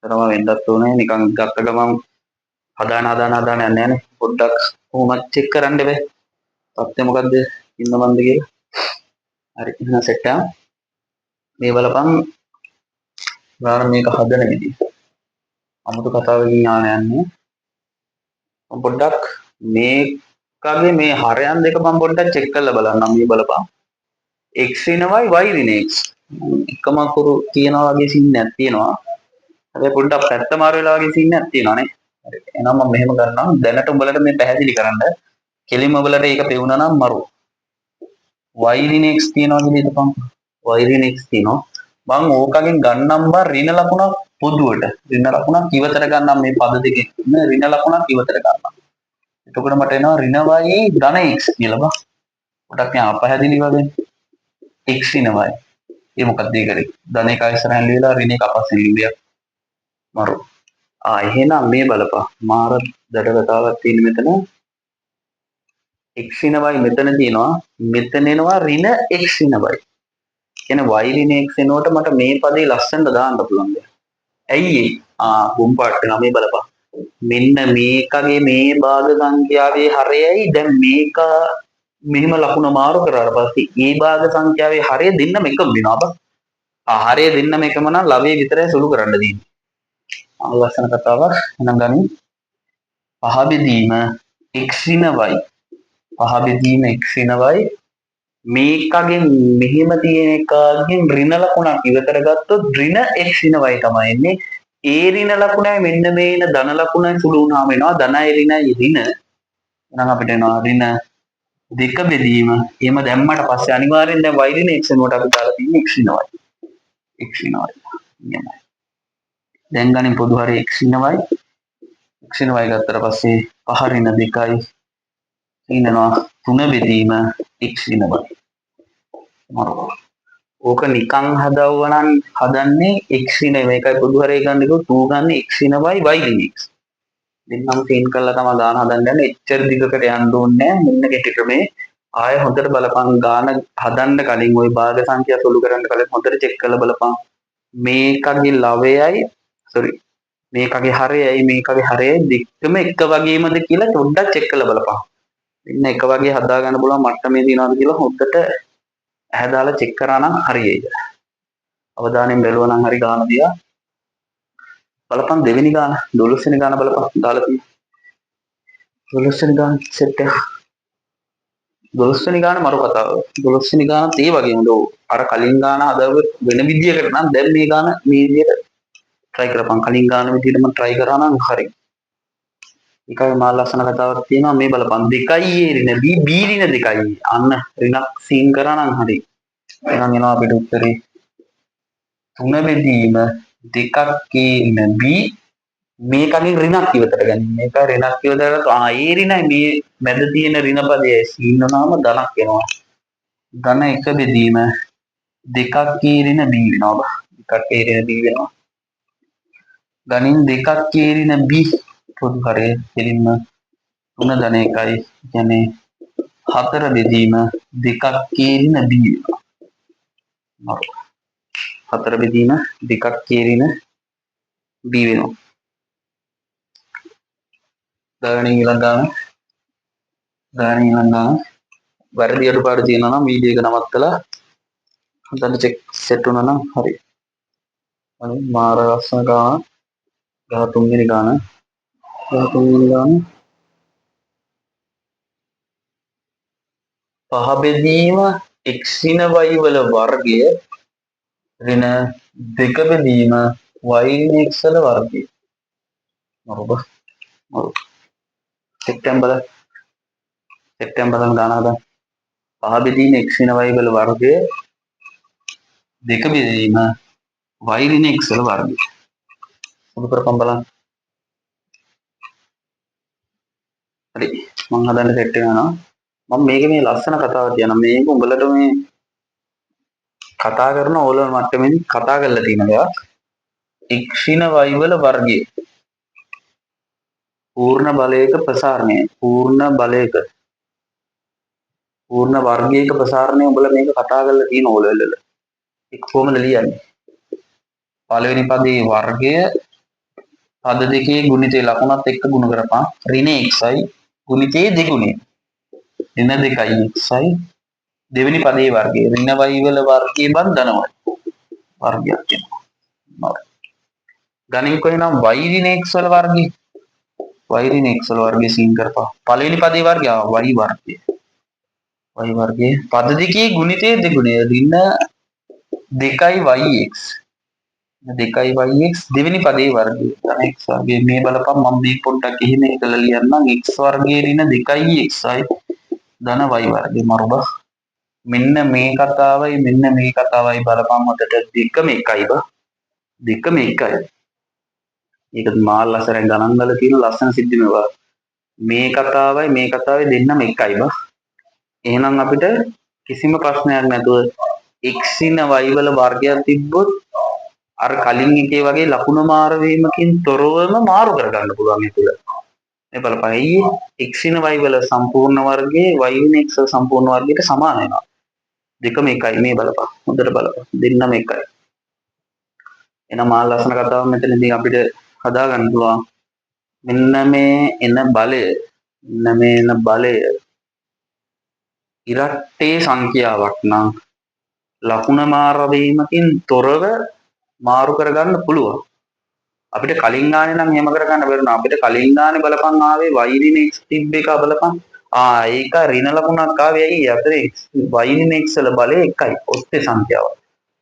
ඒතරම වෙන්නත් ඕනේ නිකන් ගත්ත ගමන් හදාන යන්නේ නැහනේ. පොඩ්ඩක් කොහොමද චෙක් කරන්න බෑ. තත්ත්වය මොකද්ද ඉන්නවන්ද කියලා. හරි එහෙනම් සෙට් එක මේ බලපන් ගාන මේක හදන විදිහ. අමුතු කතාවකින් යන්නේ. පොඩ්ඩක් මේකගේ මේ හරයන් දෙක මම පොඩ්ඩක් චෙක් කරලා බලන්නම් මේ බලපන්. x ඍණවයි y ඍණ x. එකම අකුරු තියනවා වගේ සින්නක් තියෙනවා. හැබැයි පොඩ්ඩක් පැත්ත මාරු වෙලා වගේ සින්නක් තියෙනවා නේ. හරි. එහෙනම් මම මෙහෙම කරනවා. දැනට උඹලට මේ පැහැදිලි කරන්න. කෙලින්ම උඹලට ඒක පෙවුනා නම් මරු. y ඍණ x තියනවා කියලා හිතපන්. y ඍණ x තියනවා. මම ඕකගෙන් ගන්නම් බා ඍණ ලකුණක් පොදුවට. ඍණ ලකුණක් ඉවතට ගන්නම් මේ පද දෙකෙන්. ඍණ ලකුණක් ඉවතට ගන්නම්. එතකොට මට එනවා ඍණ y ධන x කියලා බා. පොඩක් යා අපහැදිලි වගේ. x ඍණ y. ඒ මොකක්ද ඒ කරේ? ධන එක ඉස්සරහින් ලියලා ඍණ එක අපස්සෙන් ලියලා මරු. එහෙනම් මේ බලපන්. මාර දඩ කතාවක් තියෙන මෙතන. x ඍණ y මෙතන තියෙනවා. මෙතන එනවා ඍණ x ඍණ y. කියන්නේ y ඍණ x එනකොට මට මේ පදේ ලස්සනට දාන්න පුළුවන්. ඇයි ඒ? බුම්පාට් වෙනවා මේ බලපන්. මෙන්න මේකගේ මේ භාග සංඛ්‍යාවේ හරයයි දැන් මේක මෙහෙම ලකුණ මාරු කරාට පස්සේ ඒ භාග සංඛ්‍යාවේ හරය දෙන්නම එකම වෙනවා බා. හරය දෙන්නම එකම නම් ලවයේ විතරයි සුළු කරන්න දෙන්නේ. ලස්සන කතාවක්. එහෙනම් ගනි පහ බෙදීම x ඍණ y. පහ බෙදීම x ඍණ y මේකගෙන් මෙහෙම තියෙන එකගෙන් ඍණ ලකුණක් ඉවතට ගත්තොත් ඍණ x ඍණ y තමයි එන්නේ. ඒ ඍණ ලකුණයි මෙන්න මේන ධන ලකුණයි සුළු වුණාම එනවා ධනයි ඍණයි ඍණ. එහෙනම් අපිට එනවා ඍණ දෙක බෙදීම. එහෙම දැම්මට පස්සේ අනිවාර්යෙන් දැන් y ඍණ x එනකොට අපි දාලා තියෙන්නේ x ඍණ y. x ඍණ y. දැන් ගනින් පොදු හරි x ඍණ y. x ඍණ y ගත්තට පස්සේ පහ ඍණ 2යි ඉන්නවා 3 බෙදීම x ඍණ y. ඕක නිකන් හදවුවා නම් හදන්නේ x ඍණ මේකයි පොදු හරේ ගන්න එක 2 ගන්න x ඍණ y y ඍණ x. දෙන්නම සීන් කරලා තමයි ගාන හදන්න යන්නේ. එච්චර දිගකට යන්න ඕනේ නැහැ. මෙන්න කෙටි ක්‍රමේ ආය හොඳට බලපන් ගාන හදන්න කලින් ওই භාග සංඛ්‍යා සොලු කරන්න කලින් හොඳට චෙක් කරලා බලපන්. මේකගේ ලවයයි මේකගේ හරයයි මේකගේ හරයයි දෙකම එක වගේමද කියලා පොඩ්ඩක් චෙක් කරලා බලපන්. මෙන්න එක වගේ හදා ගන්න පුළුවන් මට්ටමේ තියනවාද කියලා හොඳට ඇහැ දාලා චෙක් කරා නම් හරියයිද? අවධානයෙන් බැලුවා නම් හරි ගාන දිහා බලපන් දෙවෙනි ගාන 12 වෙනි ගාන බලපන් දාලා තියෙන්නේ. 12 වෙනි ගාන සෙට් එක 12 වෙනි ගාන මරු කතාව. 12 වෙනි ගානත් ඒ වගේම දෝ අර කලින් ගාන හදාව වෙන විදියකට නම් දැන් මේ ගාන මේ විදියට try කරපන්. කලින් ගාන විදියටම try කරා නම් හරි. ඒකයි මා ලස්සන කතාවක් තියෙනවා මේ බලපන් 2යි ඒ ඍණ b ඍණ 2යි. අන්න ඍණක් සීන් කරා නම් හරි. එහෙනම් එනවා අපිට උත්තරේ 3 බෙදීම 2ක් ඒ ඍණ b මේකගෙන් ඍණක් ඉවතට ගන්න. මේක ඍණක් ඉවතට ඒ ඍණයි මේ මැද තියෙන ඍණ පදයේ සීන් වුණාම ධනක් එනවා. ධන 1 බෙදීම 2ක් ඒ ඍණ b වෙනවා. 2ක් ඒ ඍණ b වෙනවා. ගණන් 2ක් ඒ ඍණ b පොදු හරය දෙලින්ම 3 ධන 1යි කියන්නේ 4 බෙදීම 2ක් ඒ ඍණ b වෙනවා. 4 බෙදීම 2ක් ඒ ඍණ b වෙනවා. ගණන් ඊළඟ ගාන වැරදි අඩුපාඩු තියෙනවා නම් වීඩියෝ එක නවත්තලා හදන්න චෙක් සෙට් වුණා නම් හරි. අනේ මාර ලස්සන ගාන 13 වෙනි ගාන 13 වෙනි ගාන පහ බෙදීම x ඍණ y වල වර්ගය ඍණ දෙක බෙදීම y ඍණ x වල වර්ගය. බරොබර. සෙප්තැම්බර් ගාන හදන්න. පහ බෙදීම x ඍණ y වල වර්ගය දෙක බෙදීම y ඍණ x වල වර්ගය. මොකද කරපම් බලන්න. හරි මම හදන්න සෙට් වෙනවා. මම මේකේ මේ ලස්සන කතාවක් කියනවා. මේක උඹලට මේ කතා කරන ඕලෙවල් මට්ටමේදී කතා කරලා තියෙන දෙයක්. x ඍණ y වල වර්ගය පූර්ණ බලයක ප්‍රසාරණය පූර්ණ වර්ගයක ප්‍රසාරණය උඹලා මේක කතා කරලා තියෙන ඕලෙවල් වල. ඒක කොහොමද ලියන්නේ? පළවෙනි පදයේ වර්ගය පද දෙකේ ගුණිතය ලකුණත් එක්ක ගුණ කරපන්. ඍණ xi ගුණිතයේ දෙගුණය. ඍණ 2xi දෙවෙනි පදයේ වර්ගය ඍණ y වල වර්ගය බන් ධනවයි. වර්ගයක් වෙනවා. ගණන් කොහෙනම් y ඍණ x වල වර්ගය y ඍණ x වල වර්ගය සීන් කරපන්. පළවෙනි පදයේ වර්ගය y වර්ගය පද දෙකේ ගුණිතයේ දෙගුණය ඍණ 2yx 2yx දෙවෙනි පදයේ වර්ගය ධන x වර්ගය. මේ බලපන් මම මේ පොඩ්ඩක් එහෙම එකලා ලියන්නම්. x වර්ගයේ ඍණ 2xi ධන y වර්ගය මරුබ. මෙන්න මේ කතාවයි මෙන්න මේ කතාවයි බලපන් මතට දෙකම එකයි බා. දෙකම එකයි. ඒක මාල් ලස්සන ගණන් වල තියෙන ලස්සන සිද්ධි මේවා. මේ කතාවයි මේ කතාවයි දෙන්නම එකයි බා. එහෙනම් අපිට කිසිම ප්‍රශ්නයක් නැතුව x ඍණ y වල වර්ගයක් තිබ්බොත් අර කලින් එකේ වගේ ලකුණු මාරු වීමකින් තොරවම මාරු කරගන්න පුළුවන් ඒක තුළ. මේ බලපන් ඊයේ x ඍණ y වල සම්පූර්ණ වර්ගයේ y ඍණ x වල සම්පූර්ණ වර්ගයට සමාන වෙනවා. දෙකම එකයි. මේ බලපන් හොඳට බලපන් දෙන්නම එකයි. එහෙනම් මාල් ලස්සන කතාව මෙතනදී අපිට හදා ගන්න පුළුවන්. මෙන්න මේ එන බලය ඉරට්ටේ සංඛ්‍යාවක් නම් ලකුණ මාරු වීමකින් තොරව මාරු කරගන්න පුළුවන්. අපිට කලින් ගානේ නම් එහෙම කරගන්න බැරුණා. අපිට කලින් ගානේ බලපන් ආවේ y ඍණ x තිබ්බ එක බලපන්. ඒක ඍණ ලකුණක් ආවේ ඇයි? අපේ y ඍණ x වල බලය එකයි. ඔත්තේ සංඛ්‍යාව.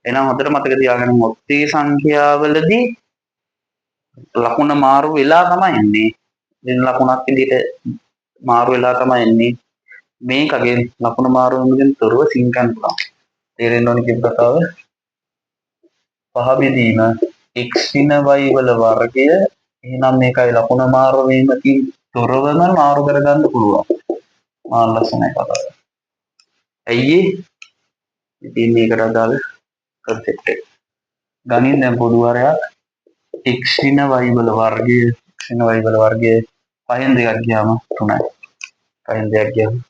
එහෙනම් හොඳට මතක තියාගන්න ඔත්තේ සංඛ්‍යාවලදී ලකුණ මාරු වෙලා තමයි එන්නේ. ඍණ ලකුණක් විදිහට මාරු වෙලා තමයි එන්නේ. මේකගේ ලකුණ මාරු වෙනකින් තොරව සිංකන් පුළුවන්. තේරෙන්න ඕනේ කියන කතාව. පහ බෙදීම x ඍණ y වල වර්ගය එහෙනම් මේකයි ලකුණ මාරු වීමකින් තොරවම මාරු කරගන්න පුළුවන්. මාල් ලස්සනයි කතාව. ඇයි ඉතින් මේකට අදාළ කන්සෙප්ට් එක. ගණන් දැන් පොදු වරයක් x ඍණ y වල වර්ගය පහෙන් දෙකක් ගියාම 3යි. පහෙන් දෙකක් ගියාම 3යි.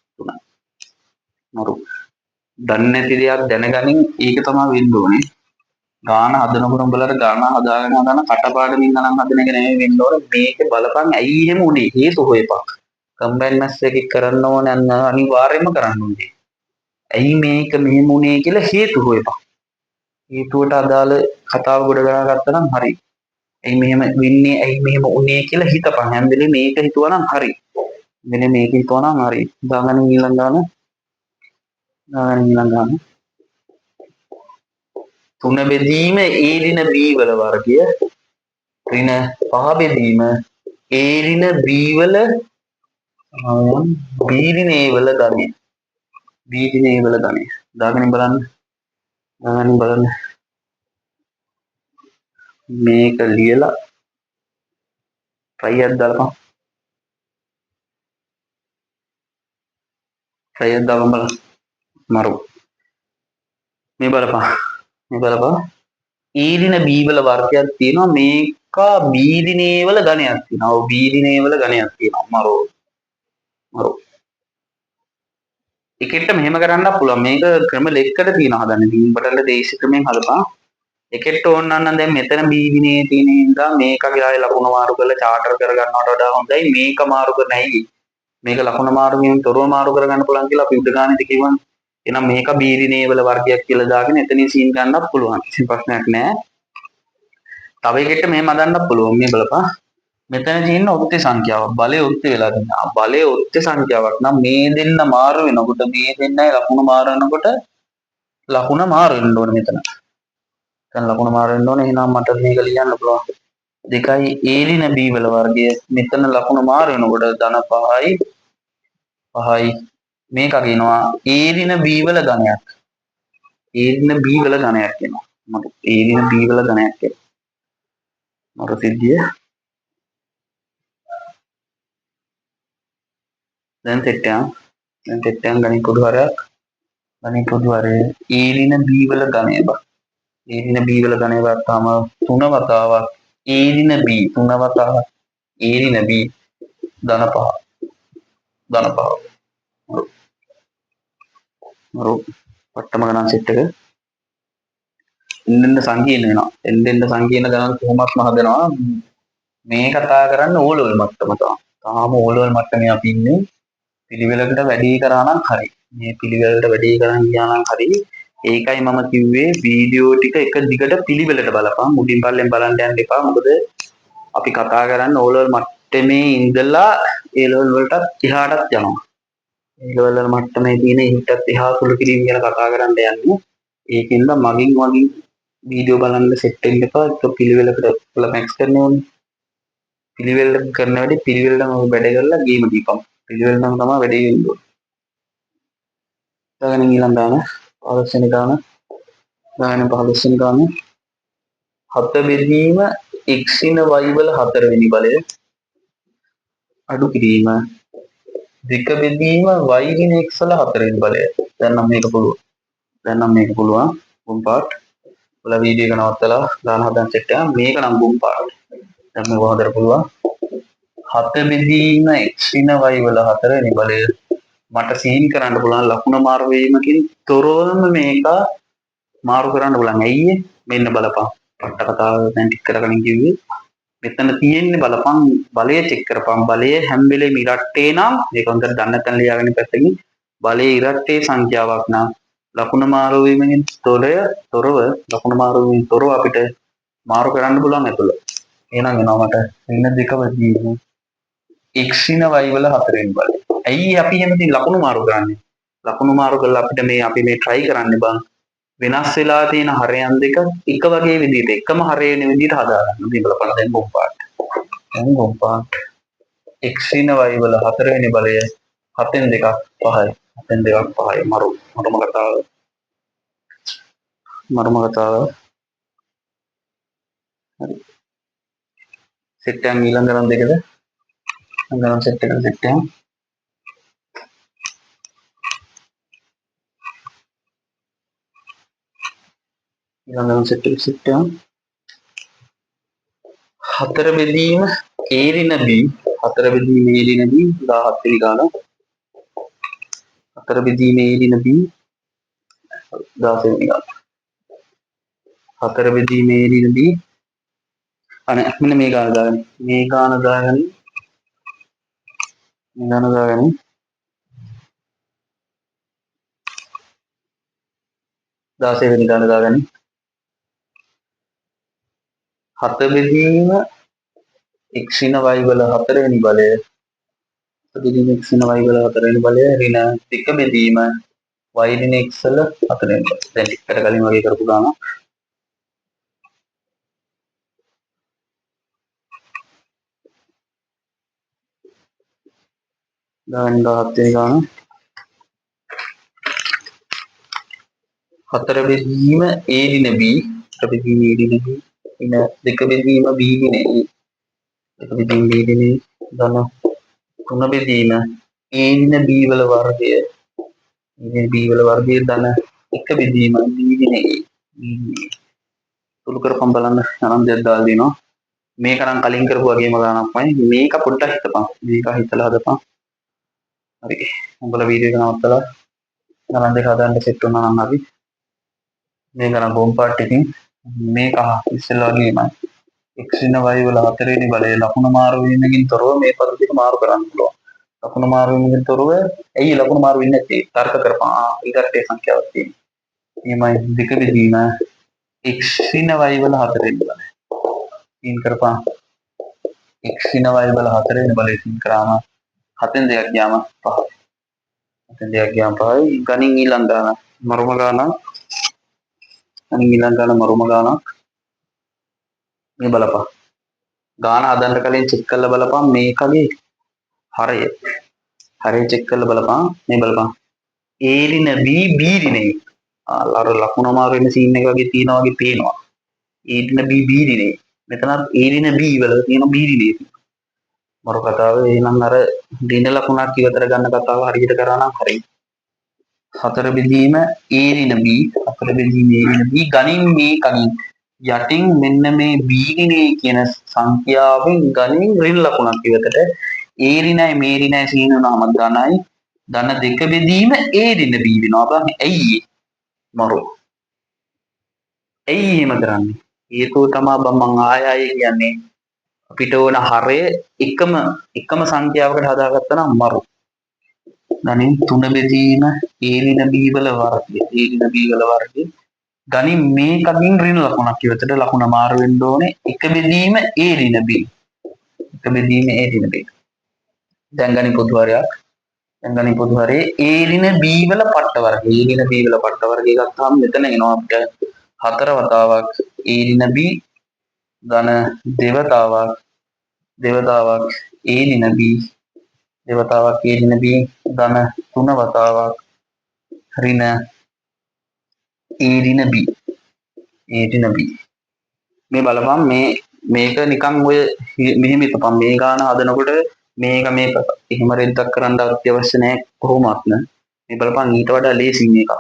මරු. දන්නේ නැති දෙයක් දැනගනින් ඒක තමයි වෙන්න ඕනේ. ගාන හදනකොට උඹලට ගාන හදාගෙන කටපාඩමින් ගණන් හදන එක නෙමෙයි වෙන්න ඕනේ. මේක බලපන් ඇයි එහෙම උනේ හේතු හොයපන්. කම්බයින් මැස් එකක් කරන්න ඕනේ අනිවාර්යයෙන්ම කරන්න ඕනේ. ඇයි මේක මෙහෙම උනේ කියලා හේතු හොයපන්. හේතුවට අදාළ කතාව ගොඩ ගලා ගත්තා නම් හරි. ඇයි මෙහෙම වෙන්නේ ඇයි මෙහෙම උනේ කියලා හිතපන්. හැම වෙලේම මේක හිතුවා නම් හරි. මෙන්න මේක හිතුවා නම් හරි. දාගන්න ඊළඟ ගාන තුන බෙදීම a ඍණ b වල වර්ගය ඍණ පහ බෙදීම a ඍණ b වල b ඍණ a වල ගණය දාගෙන බලන්න මේක ලියලා try එකක් දාලා බලන්න මරු මේ බලපන් e ඍණ b වල වර්ගයක් තියෙනවා මේක b ඍණ a වල ගණයක් තියෙනවා b ඍණ a වල ගණයක් තියෙනවා මරු එකට මෙහෙම කරන්න පුළුවන් මේක ක්‍රම දෙකකට තියෙනවා හදන්න ඉතින් උඹට දේශික ක්‍රමෙන් හදපන් එකට ඕන නම් දැන් මෙතන b ඍණ a තියෙන නිසා මේකගේ ආයේ ලකුණු මාරු කරලා චාටර් කරගන්නවට වඩා හොඳයි මේක මාරු කරන්නයි මේක ලකුණ මාරු වීමෙන් තොරව මාරු කරගන්න පුළුවන් කියලා අපි උඩ ගානේදී කිව්වනේ. එහෙනම් මේක බීරිනේ වල වර්ගයක් කියලා දාගෙන එතනින් සීන් ගන්නත් පුළුවන්. කිසි ප්‍රශ්නයක් නැහැ. තව එකෙක්ට මෙහෙම හදන්නත් පුළුවන්. මේ බලපන්. මෙතන තියෙන ඔත්තේ සංඛ්‍යාවක්. බලයේ ඔත්තේ වෙලා තියෙනවා. බලයේ ඔත්තේ සංඛ්‍යාවක් නම් මේ දෙන්න මාරු වෙනකොට මේ දෙන්නයි ලකුණ මාරු වෙනකොට ලකුණ මාරු වෙන්න ඕනේ මෙතන. දැන් ලකුණ මාරු වෙන්න ඕනේ. එහෙනම් මට මේක ලියන්න පුළුවන්. 2යි a ඍණ b වල වර්ගය. මෙතන ලකුණ මාරු වෙනකොට ධන 5යි 5යි මේක කියනවා a ඍණ b වල ධනයක්. a ඍණ b වල ධනයක් කියනවා. මට a ඍණ b වල ධනයක් කියනවා. මට සිද්ධිය දැන් තෙට්ටයන් ගණිත පොදු හරයක් ගණිත පොදු හරය a ඍණ b වල ධනය බා. a ඍණ b වල ධනය ගත්තාම 3 වතාවක් a ඍණ b 3 වතාවක් a ඍණ b ධන 5 මරු පට්ටම ගණන් සෙට් එක එන්න සංකීර්ණ වෙනවා. එන්න සංකීර්ණ ගණන් කොහොමත්ම හදනවා. මේ කතා කරන්න ඕලෙවල් මට්ටම තමයි. තාම ඕලෙවල් මට්ටමේ අපි ඉන්නේ. පිළිවෙලකට වැඩි කරා නම් හරි. මේ පිළිවෙලට වැඩි කරන් ගියා නම් හරි. ඒකයි මම කිව්වේ වීඩියෝ ටික එක දිගට පිළිවෙලට බලපන්. මුඩින් පල්ලෙන් බලන්න යන්න එපා. මොකද අපි කතා කරන්න ඕලෙවල් මට්ටමේ ඉඳලා ඒ ලෙවල් වලටත් එහාටත් යනවා. ඒ ලෙවල් මට්ටමේ තියෙන හිතත් එහා සුළු කිරීම ගැන කතා කරන්න යන්නේ. ඒකින්ද මගින් වීඩියෝ බලන්න සෙට් වෙන්න එපා. ඒක පිළිවෙලකට ඔයාලා මැක්ස් කරන්න ඕනේ. පිළිවෙල කරන වැඩි පිළිවෙලටම වැඩ කරලා ගේම දීපම්. පිළිවෙල නම් තමයි වැඩේ වෙන්නේ. දාගෙන ඊළඟ දාන 15 වෙනි දාන දාන 15 වෙනි දාන 7 බෙදීම x ඉන y වල 4 වෙනි බලය අඩු කිරීම 2 බෙදීම y ඉන x වල 4 වෙනි බලය. දැන් නම් මේක පුළුවන්. ගුම් පාට් වල වීඩියෝ එක නවත්තලා දාන හදන්න සෙට් එක. මේක නම් ගුම් පාට්. දැන් මේක හදන්න පුළුවන්. 7 බෙදීම x ඉන y වල 4 වෙනි බලය මට සීන් කරන්න පුළුවන් ලකුණ මාරු වීමකින් තොරවම මේක මාරු කරන්න පුළුවන්. ඇයි මෙන්න බලපන්. පට්ට කතාව දැන් ටික කරගෙන කිව්වේ. මෙතන තියෙන්නේ බලපන් බලය චෙක් කරපන්. බලය හැම වෙලේම ඉරට්ටේ නම් මේක හොඳට දන්න තැන ලියාගෙන පැත්තකින් බලය ඉරට්ටේ සංඛ්‍යාවක් නම් ලකුණ මාරු වීමකින් තොරව ලකුණ මාරු වීමකින් තොරව අපිට මාරු කරන්න පුළුවන් ඇතුළ. එහෙනම් එනවා මට වෙන දෙක වදීම x ඉන y වල 4 වෙනි බලය. ඇයි අපි එහෙමදී ලකුණු මාරු කරන්නේ? ලකුණු මාරු කරලා අපිට අපි මේ try කරන්න බං වෙනස් වෙලා තියෙන හරයන් දෙක එක වගේ විදිහට එකම හරය වෙන විදිහට හදාගන්න. මේ බලපන් දැන් ගොම් පාට. x ඉන y වල 4 වෙනි බලය 7න් 2ක් 5යි. 7න් 2ක් 5යි. මරුම කතාව. හරි. සෙට් එකක් ඊළඟ ගණන් දෙකද? ගණන් සෙට් එකක සෙට් එකක් ඊළඟ සෙට් එකක් 4 බෙදීම a ඍණ b 4 බෙදීම a ඍණ b 17 වෙනි ගාන 4 බෙදීම a ඍණ b 16 වෙනි ගාන 4 බෙදීම a ඍණ b අනේ මෙන්න මේ ගාන දාගන්න 16 වෙනි ගාන දාගන්න 7 බෙදීම x ඉන y වල 4 වෙනි බලය 7 බෙදීම x ඉන y වල 4 වෙනි බලය ඍණ 2 බෙදීම y ඍණ x වල 4 වෙනි බලය. දැන් ටිකට කලින් වගේ කරපු ගාන දාන්න 17 වෙනි ගාන 4 බෙදීම a ඍණ b 4 බෙදීම a ඍණ b ඍණ 2 බෙදීම b ඍණ a 2 බෙදීම b ඍණ ධන 3 බෙදීම a ඍණ b වල වර්ගය ධන 1 බෙදීම b ඍණ a තුරු කරපම් බලන්න අනන්තයක් දාලා දිනවා. මේක නම් කලින් කරපු වගේම ගානක්මයි. මේක පොඩ්ඩක් හිතපන්. මේක හිතලා හදපන්. හරි. උඹලා වීඩියෝ එක නවත්තලා ගණන් දෙක හදන්න සෙට් වුණා නම් හරි. මේ ගණන් බොම් පාට් එකකින් මේක ඉස්සෙල්ලා වගේමයි. x ඉන y වල 4 වෙනි බලය ලකුණ මාරු වීමකින් තොරව මේ පද දෙක මාරු කරන්න පුළුවන්. ලකුණු මාරු වීමකින් තොරව ඇයි ලකුණු මාරු වෙන්නේ නැත්තේ? තර්ක කරපන්. ඊකට ඒ සංඛ්‍යාවක් තියෙනවා. එමය දෙක බෙදීම x සින y වල 4 වෙනි බලය. සීන් කරපන්. x සින y වල 4 වෙනි බලය සීන් කරාම 7න් 2ක් ගියාම 5යි. 7න් 2ක් ගියාම 5යි. ගණන් ඊළඟ ගාන මරුම ගාන. ගණන් ඊළඟ ගාන මරුම ගානක්. මේ බලපන්. ගාන හදන්න කලින් චෙක් කරලා බලපන් මේකගේ හරය. හරය චෙක් කරලා බලපන්. මේ බලපන්. a රින b b රිනේ. අර ලකුණ මාරු වෙන සීන් එක වගේ තියෙනවා වගේ පේනවා. a රින b b රිනේ. මෙතනත් a රින b වල තියෙන b රිනේ. මරු කතාව එහෙනම් අර දින ලකුණක් ඉවතර ගන්න කතාව හරියට කරා නම් හරි. 4 බෙදීම a රින b 4 බෙදීම a රින b ගණින් මේ කලින් යටින් මෙන්න මේ b රිනේ කියන සංඛ්‍යාවෙන් ගණින් ඍණ ලකුණක් ඉවතට a රිනයි මේ රිනයි සීන වුණාම ධනයි ධන දෙක බෙදීම a රින b වෙනවා. බලන්න ඇයි මරු ඇයි එහෙම කරන්නේ? හේතුව තමයි මම ආය කියන්නේ අපිට ඕන හරය එකම සංඛ්‍යාවකට හදාගත්තා නම් මරු. ගණන් 3 බෙදීම a රින b වල වර්ගය a රින b වල වර්ගය ගණන් මේකකින් ඍණ ලකුණක් ඉවතට ලකුණ මාරු වෙන්න ඕනේ. එක බෙදීම a රින b. එක බෙදීම a රින b. දැන් ගණන් පොදු හරයක්. දැන් ගණන් පොදු හරේ a රින b වල පට්ට වර්ගය. a රින b වල පට්ට වර්ගය ගත්තාම මෙතන එනවා අපිට හතර වතාවක් a රින b ධන දෙවතාවක් a රින b දෙවතාවක් a රින b ධන තුන වතාවක් ඍණ a රින b a රින b. මේ බලපන් මේක නිකන් ඔය මෙහෙම හිතපන්. මේ ගාන හදනකොට මේක එහෙම රෙද්දක් කරන්න අත්‍යවශ්‍ය නැහැ කොහොමත්ම. මේ බලපන් ඊට වඩා ලේසි මේක.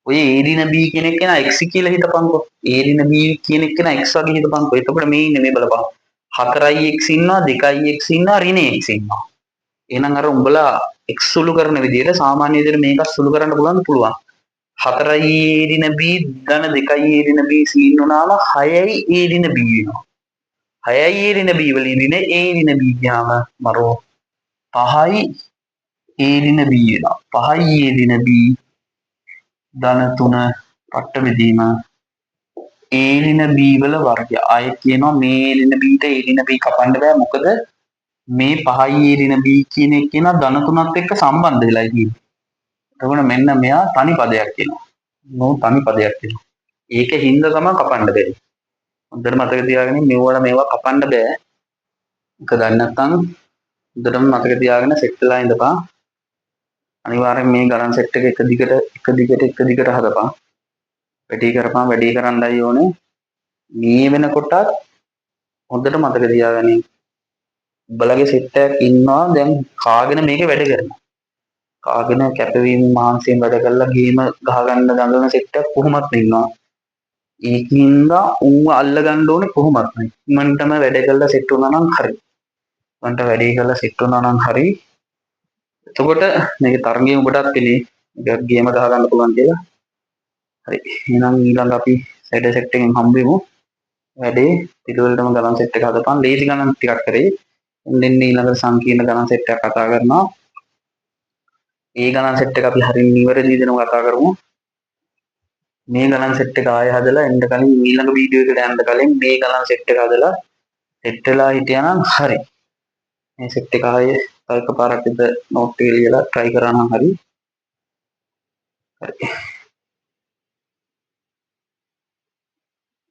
ඔය a රින b කියන එක නා x කියලා හිතපන්කෝ. a රින b කියන එක නා x වගේ හිතපන්කෝ. එතකොට මේ ඉන්නේ මේ බලපන්. 4යි x ඉන්නවා 2යි x ඉන්නවා ඍණ x ඉන්නවා. එහෙනම් අර උඹලා x සුළු කරන විදිහට සාමාන්‍ය විදිහට මේක සුළු කරන්න පුළුවන්. 4යි a රින b ධන 2යි a රින b සීන් වුණාම 6යි a රින b වෙනවා. 6යි a රින b වලින් ඍණ a රින b ගියාම මරෝ 5යි a රින b වෙනවා. 5යි a රින b ධන 3 පට්ට බෙදීම a රින b වල වර්ගය. ආයෙ කියනවා මේ a රින b ට a රින b කපන්න බෑ. මොකද මේ 5යි a රින b කියන එක කියන ධන 3ත් එක්ක සම්බන්ධ වෙලා තියෙන්නේ. එතකොට මෙන්න මෙයා තනි පදයක් වෙනවා. නෝ තනි පදයක් වෙනවා. ඒක හින්දා තමයි කපන්න බැරි. හොඳට මතක තියාගන්න මේවා කපන්න බෑ. ඒක දන්නේ නැත්නම් හොඳටම මතක තියාගෙන සෙට් වෙලා ඉඳපන්. අනිවාර්යෙන් මේ ගණන් සෙට් එක එක දිගට හදපන්. වැඩි කරන්නයි ඕනේ. මේ වෙනකොටත් හොඳට මතක තියාගන්න. උඹලගේ සෙට් එකක් ඉන්නවා දැන් කාගෙන මේක වැඩ කරනවා. කාගෙන කැපවීම මහන්සියෙන් වැඩ කරලා ගේම ගහගන්න දඟලන සෙට් එකක් කොහොමත් ඉන්නවා. ඒකින්ද උන්ව අල්ල ගන්න ඕනේ කොහොමත් නැහැ. මන්ටම වැඩ කරලා සෙට් වුණා නම් හරි. මන්ට වැඩේ කරලා සෙට් වුණා නම් හරි. එතකොට මේක තරගයේ උඹටත් පිළි ගේම ගහ ගන්න පුළුවන් කියලා. හරි. එහෙනම් ඊළඟ අපි සෙට් එකෙන් හම්බ වෙමු. වැඩේ පිළිවෙලටම ගණන් සෙට් එක හදපන්. ලේසි ගණන් ටිකක් කරේ. එන්න ඊළඟ සංකීර්ණ ගණන් සෙට් එකක් කතා කරනවා. ඒ ගණන් සෙට් එක අපි හරියට නිවැරදි විදිහටම කතා කරමු. මේ ගණන් සෙට් එක ආයෙ හදලා එන්න කලින් ඊළඟ වීඩියෝ එකට යන්න කලින් මේ ගණන් සෙට් එක හදලා සෙට් වෙලා හිටියානම් හරි. මේ සෙට් එක ආයේ තව එකපාරක් නෝට් එක ලියලා try කරා නම් හරි. හරි.